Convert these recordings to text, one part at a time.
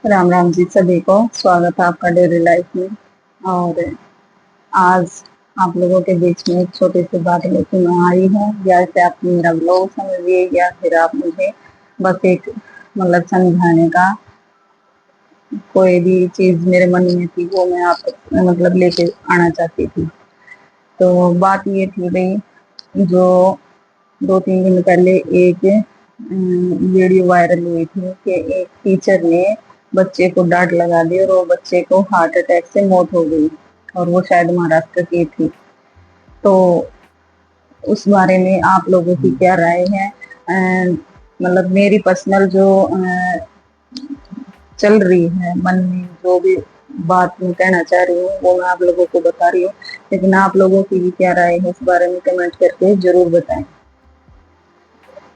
राम राम जी, सभी को स्वागत है आपका डेली लाइफ में। और आज आप लोगों के बीच में एक छोटी सी बात लेके मैं आई हूँ। या फिर आप मेरा ब्लॉग समझिए या फिर आप मुझे बस एक समझाने का कोई भी चीज मेरे मन में थी वो मैं आप लेके आना चाहती थी। तो बात ये थी भाई, जो 2-3 दिन पहले एक वीडियो वायरल हुई थी कि एक टीचर ने बच्चे को डांट लगा दी और वो बच्चे को हार्ट अटैक से मौत हो गई, और वो शायद महाराष्ट्र की थी। तो उस बारे में आप लोगों की क्या राय है? मेरी पर्सनल जो चल रही है मन में, जो भी बात मैं कहना चाह रही हूँ वो मैं आप लोगों को बता रही हूँ, लेकिन आप लोगों की भी क्या राय है इस बारे में कमेंट करके जरूर बताएं।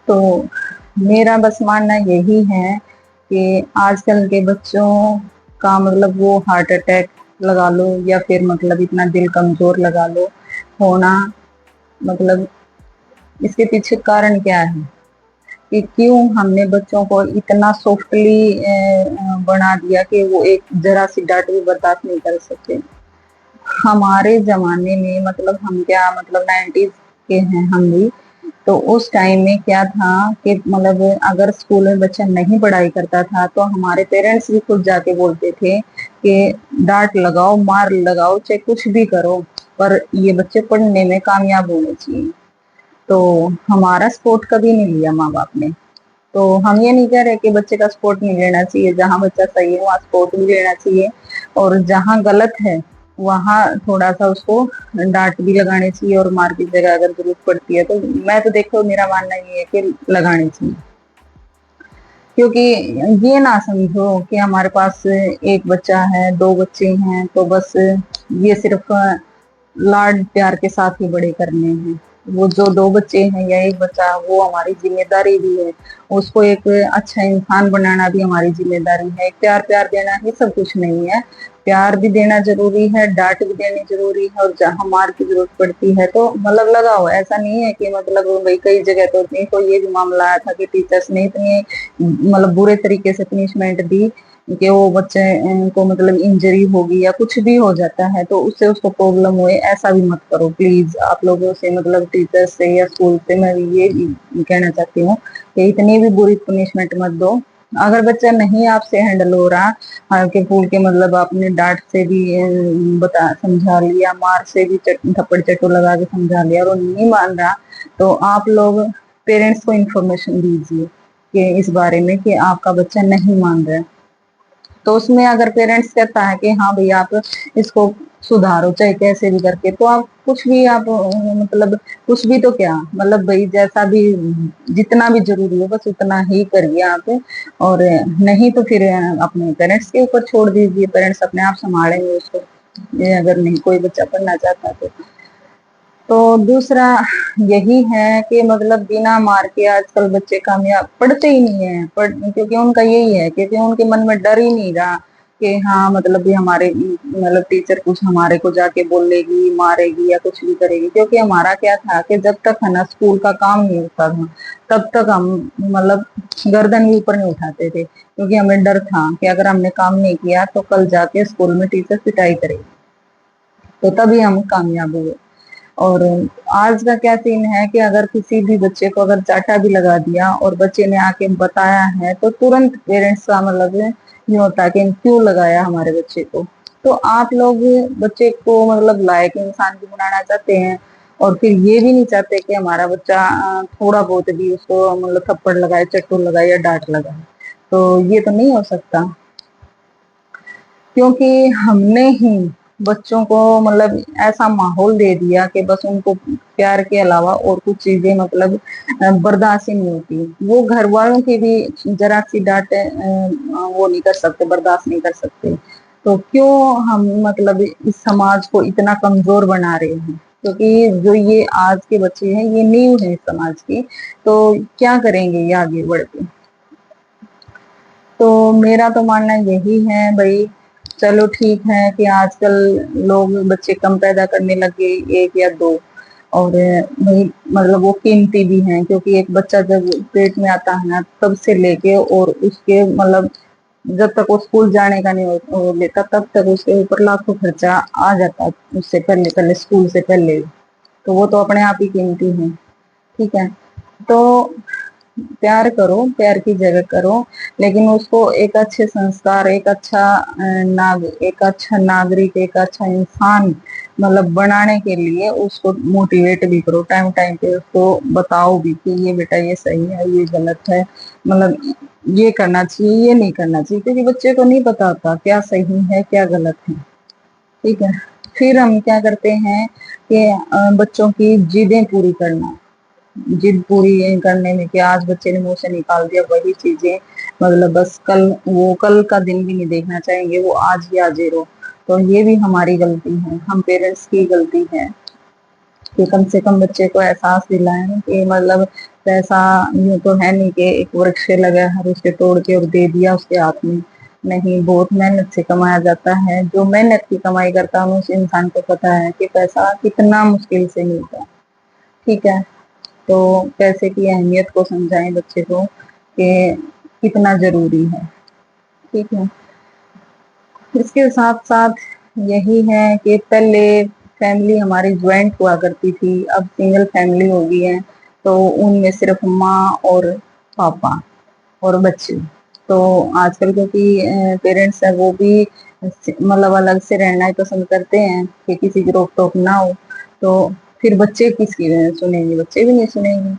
तो मेरा बस मानना यही है कि आजकल के बच्चों का वो हार्ट अटैक लगा लो या फिर इतना दिल कमजोर लगा लो होना, मतलब इसके पीछे कारण क्या है कि क्यों हमने बच्चों को इतना सॉफ्टली बना दिया कि वो एक जरा सी डांट भी बर्दाश्त नहीं कर सकते। हमारे जमाने में हम क्या 90s के हैं हम भी, तो उस टाइम में क्या था कि अगर स्कूल में बच्चा नहीं पढ़ाई करता था तो हमारे पेरेंट्स भी खुद जाके बोलते थे कि डांट लगाओ, मार लगाओ, चाहे कुछ भी करो, पर ये बच्चे पढ़ने में कामयाब होने चाहिए। तो हमारा सपोर्ट कभी नहीं लिया माँ बाप ने। तो हम ये नहीं कह रहे कि बच्चे का सपोर्ट नहीं लेना चाहिए, जहाँ बच्चा सही है वहाँ सपोर्ट भी लेना चाहिए, और जहाँ गलत है वहाँ थोड़ा सा उसको डांट भी लगानी चाहिए, और मार की जगह अगर जरूरत पड़ती है तो मैं तो देखो मेरा मानना ये है कि लगानी चाहिए। क्योंकि ये ना समझो कि हमारे पास एक बच्चा है, 2 बच्चे हैं, तो बस ये सिर्फ लाड प्यार के साथ ही बड़े करने हैं। वो जो 2 बच्चे हैं या एक बच्चा, वो हमारी जिम्मेदारी भी है। उसको एक अच्छा इंसान बनाना भी हमारी जिम्मेदारी है। प्यार प्यार देना ही सब कुछ नहीं है, प्यार भी देना जरूरी है, डांट भी देनी जरूरी है, और जहाँ मार की जरूरत पड़ती है तो लगाओ। ऐसा नहीं है कि भाई कई जगह तो देखो ये भी मामला आया था कि टीचर्स ने इतनी बुरे तरीके से पनिशमेंट दी कि वो बच्चे को इंजरी होगी या कुछ भी हो जाता है तो उससे उसको प्रॉब्लम हुए। ऐसा भी मत करो प्लीज, आप लोगों से टीचर्स से या स्कूल से मैं ये कहना चाहती हूँ कि इतनी भी बुरी पनिशमेंट मत दो। अगर बच्चा नहीं आपसे हैंडल हो रहा, हल्के फूल के आपने डांट से भी बता समझा लिया, मार से भी थप्पड़ चट्टू लगा के समझा लिया और वो नहीं मान रहा, तो आप लोग पेरेंट्स को इन्फॉर्मेशन दीजिए कि इस बारे में कि आपका बच्चा नहीं मान रहा है। तो उसमें अगर पेरेंट्स कहता है कि हाँ भैया आप इसको सुधारो चाहे कैसे भी करके, तो आप कुछ भी आप कुछ भी तो क्या भाई जैसा भी जितना भी जरूरी हो बस उतना ही करिए आप, और नहीं तो फिर अपने पेरेंट्स के ऊपर छोड़ दीजिए, पेरेंट्स अपने आप संभालेंगे उसको, ये अगर नहीं कोई बच्चा पढ़ना चाहता तो दूसरा यही है कि बिना मार के आजकल बच्चे कामयाब पढ़ते ही नहीं है, क्योंकि उनका यही है, क्योंकि उनके मन में डर ही नहीं रहा कि हाँ भी हमारे टीचर कुछ हमारे को जाके बोलेगी, मारेगी या कुछ भी करेगी। क्योंकि हमारा क्या था कि जब तक है ना स्कूल का काम नहीं होता था तब तक हम गर्दन भी ऊपर नहीं उठाते थे, क्योंकि हमें डर था कि अगर हमने काम नहीं किया तो कल जाके स्कूल में टीचर पिटाई करेगी, तो तभी हम कामयाब हुए। और आज का क्या सीन है कि अगर किसी भी बच्चे को अगर चाटा भी लगा दिया और बच्चे ने आके बताया है तो तुरंत पेरेंट्स का ये होता है कि क्यों लगाया हमारे बच्चे को। तो आप लोग बच्चे को लायक इंसान भी बनाना चाहते हैं, और फिर ये भी नहीं चाहते कि हमारा बच्चा थोड़ा बहुत भी उसको थप्पड़ लगाए, चट्टू लगाए या डांट लगाए। तो ये तो नहीं हो सकता, क्योंकि हमने ही बच्चों को ऐसा माहौल दे दिया कि बस उनको प्यार के अलावा और कुछ चीजें बर्दाश्त ही नहीं होती। वो घर वालों की भी जरा सी डांट वो नहीं कर सकते, बर्दाश्त नहीं कर सकते। तो क्यों हम इस समाज को इतना कमजोर बना रहे हैं? क्योंकि जो ये आज के बच्चे हैं ये नींव है इस समाज की, तो क्या करेंगे ये आगे बढ़ के? तो मेरा तो मानना यही है भाई, चलो ठीक है कि आजकल लोग बच्चे कम पैदा करने लगे, एक या दो, और भाई वो कीमती भी हैं, क्योंकि एक बच्चा जब पेट में आता है ना तब से लेके और उसके जब तक वो स्कूल जाने का नहीं हो लेता तब तक उसके ऊपर लाखों खर्चा आ जाता, उससे पहले पहले स्कूल से पहले। तो वो तो अपने आप ही कीमती है। ठीक है, तो प्यार करो, प्यार की जगह करो, लेकिन उसको एक अच्छे संस्कार, एक अच्छा नागरिक, एक अच्छा इंसान मतलब बनाने के लिए उसको मोटिवेट भी करो, टाइम टाइम पे उसको बताओ भी कि ये बेटा ये सही है, ये गलत है, मतलब ये करना चाहिए, ये नहीं करना चाहिए, क्योंकि बच्चे को नहीं पता होता क्या सही है क्या गलत है। ठीक है, फिर हम क्या करते हैं कि बच्चों की जिदें पूरी करना, जिद पूरी करने में कि आज बच्चे ने मुंह से निकाल दिया वही चीजें, मतलब बस कल का दिन भी नहीं देखना चाहेंगे, वो आज ही हाजिर हो। तो ये भी हमारी गलती है, हम पेरेंट्स की गलती है कि कम से कम बच्चे को एहसास दिलाएं कि मतलब पैसा यूं तो है नहीं कि एक वृक्ष से लगा हर उसके तोड़ के और दे दिया उसके हाथ में। नहीं, बहुत मेहनत से कमाया जाता है, जो मेहनत की कमाई करता है उस इंसान को पता है कि पैसा कितना मुश्किल से मिलता है। ठीक है, तो पैसे की अहमियत को समझाएं बच्चे को कि कितना जरूरी है। ठीक है, इसके साथ साथ यही है कि पहले फैमिली हमारी ज्वाइंट हुआ करती थी, अब सिंगल फैमिली हो गई है, तो उनमें सिर्फ माँ और पापा और बच्चे। तो आजकल क्योंकि पेरेंट्स है वो भी मतलब अलग से रहना ही पसंद करते हैं कि किसी की रोक टोक ना हो, तो फिर बच्चे किसकी सुनेंगे, बच्चे भी नहीं सुनेंगे।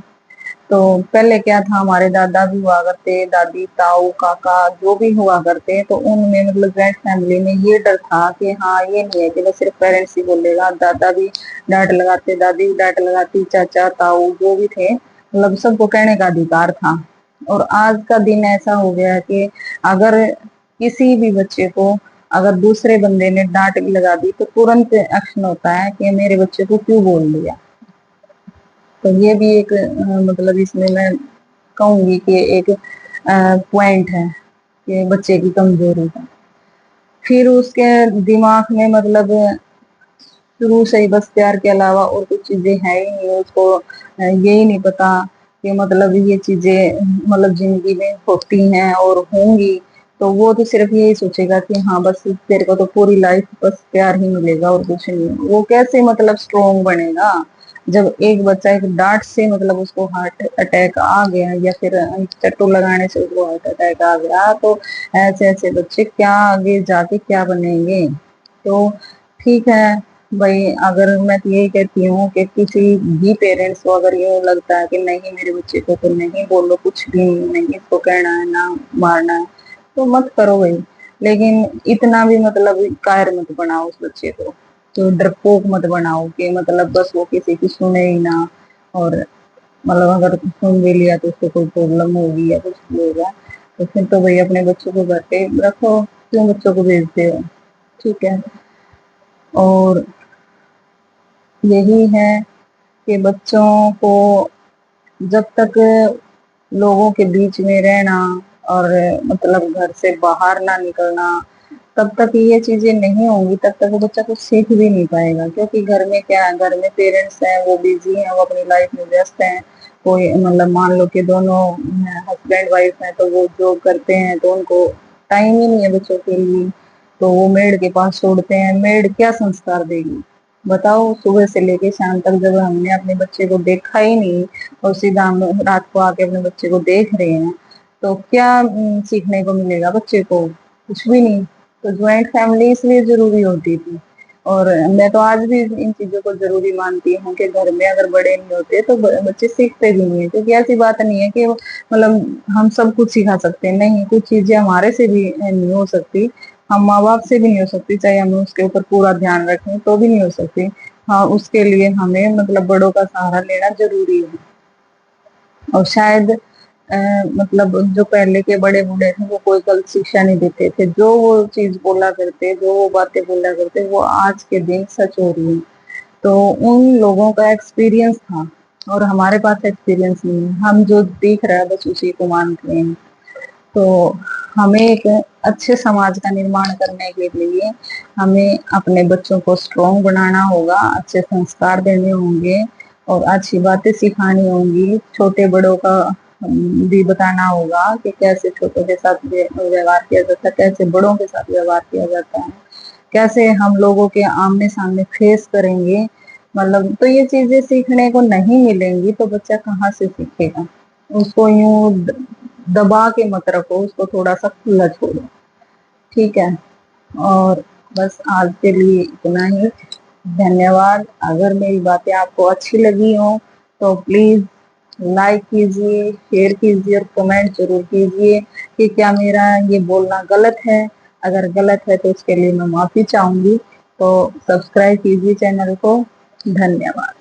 तो पहले क्या था, हमारे दादा भी हुआ करते, दादी, ताऊ, काका जो भी हुआ करते, तो उनमें मतलब जॉइंट फैमिली में ये डर था कि हाँ ये नहीं है कि बस सिर्फ पेरेंट्स ही बोलेगा, दादा भी डांट लगाते, दादी भी डांट लगाती, चाचा ताऊ जो भी थे मतलब सबको कहने का अधिकार था। और आज का दिन ऐसा हो गया है कि अगर किसी भी बच्चे को अगर दूसरे बंदे ने डांट भी लगा दी तो तुरंत एक्शन होता है कि मेरे बच्चे को क्यों बोल दिया। तो ये भी एक मतलब इसमें मैं कहूंगी कि एक पॉइंट है कि बच्चे की कमजोरी है। फिर उसके दिमाग में मतलब शुरू से ही बस प्यार के अलावा और कुछ चीजें है ही नहीं, उसको यही नहीं पता कि मतलब ये चीजें मतलब जिंदगी में होती हैं और होंगी। तो वो तो सिर्फ यही सोचेगा कि हाँ बस तेरे को तो पूरी लाइफ बस प्यार ही मिलेगा और कुछ नहीं। वो कैसे मतलब स्ट्रोंग बनेगा जब एक बच्चा एक डांट से मतलब उसको हार्ट अटैक आ गया, या फिर चट्टू लगाने से उसको हार्ट अटैक आ गया, तो ऐसे ऐसे बच्चे क्या आगे जाके क्या बनेंगे। तो ठीक है भाई, अगर मैं तो यही कहती हूँ कि किसी भी पेरेंट्स को अगर ये लगता है कि नहीं मेरे बच्चे को तो नहीं बोलो, कुछ भी नहीं इसको कहना है ना मारना है, तो मत करो भाई। लेकिन इतना भी मतलब कायर मत बनाओ उस बच्चे को, तो डरपोक मत बनाओ कि मतलब बस वो किसी की सुने ही ना, और मतलब अगर सुन भी लिया तो उसको कोई प्रॉब्लम होगी या कुछ भी होगा। तो फिर तो भाई अपने बच्चों को घर पे रखो, क्यों बच्चों को भेजते हो। ठीक है, और यही है कि बच्चों को जब तक लोगों के बीच में रहना और मतलब घर से बाहर ना निकलना, तब तक ये चीजें नहीं होंगी, तब तक वो बच्चा कुछ सीख भी नहीं पाएगा। क्योंकि घर में क्या है, घर में पेरेंट्स हैं वो बिजी हैं, वो अपनी लाइफ में व्यस्त हैं। कोई मतलब मान लो कि दोनों हस्बैंड वाइफ हैं तो वो जॉब करते हैं, तो उनको टाइम ही नहीं है बच्चों के लिए, तो वो मेड के पास छोड़ते हैं। मेड क्या संस्कार देगी बताओ, सुबह से लेके शाम तक जब हमने अपने बच्चे को देखा ही नहीं और सीधा हम रात को आके अपने बच्चे को देख रहे हैं, तो क्या सीखने को मिलेगा बच्चे को, कुछ भी नहीं। तो ज्वाइंट फैमिली इसलिए जरूरी होती थी, और मैं तो आज भी इन चीजों को जरूरी मानती हूँ कि घर में अगर बड़े नहीं होते तो बच्चे सीखते भी नहीं है। क्योंकि ऐसी बात नहीं है कि मतलब हम सब कुछ सिखा सकते हैं, नहीं, कुछ चीजें हमारे से भी नहीं हो सकती, हम माँ बाप से भी नहीं हो सकती, चाहे हम उसके ऊपर पूरा ध्यान रखें तो भी नहीं हो सकती। हाँ, उसके लिए हमें मतलब बड़ों का सहारा लेना जरूरी है। और शायद मतलब जो पहले के बड़े बूढ़े थे वो कोई गलत शिक्षा नहीं देते थे, जो वो चीज बोला करते, जो वो बातें बोला करते, वो आज के दिन सच हो रही है। तो उन लोगों का एक्सपीरियंस था और हमारे पास एक्सपीरियंस नहीं है, हम जो दिख रहा है बस उसी को मानते हैं। तो हमें एक अच्छे समाज का निर्माण करने के लिए हमें अपने बच्चों को स्ट्रॉन्ग बनाना होगा, अच्छे संस्कार देने होंगे और अच्छी बातें सिखानी होंगी, छोटे बड़ों का भी बताना होगा कि कैसे छोटों के साथ व्यवहार किया जाता है, कैसे बड़ों के साथ व्यवहार किया जाता है, कैसे हम लोगों के आमने सामने फेस करेंगे। मतलब तो ये चीजें सीखने को नहीं मिलेंगी तो बच्चा कहाँ से सीखेगा। उसको यूं दबा के मत रखो, उसको थोड़ा सा खुला छोड़ो, ठीक है। और बस आज के लिए इतना ही। धन्यवाद। अगर मेरी बातें आपको अच्छी लगी हो तो प्लीज लाइक कीजिए, शेयर कीजिए और कमेंट जरूर कीजिए कि क्या मेरा ये बोलना गलत है। अगर गलत है तो उसके लिए मैं माफी चाहूंगी। तो सब्सक्राइब कीजिए चैनल को। धन्यवाद।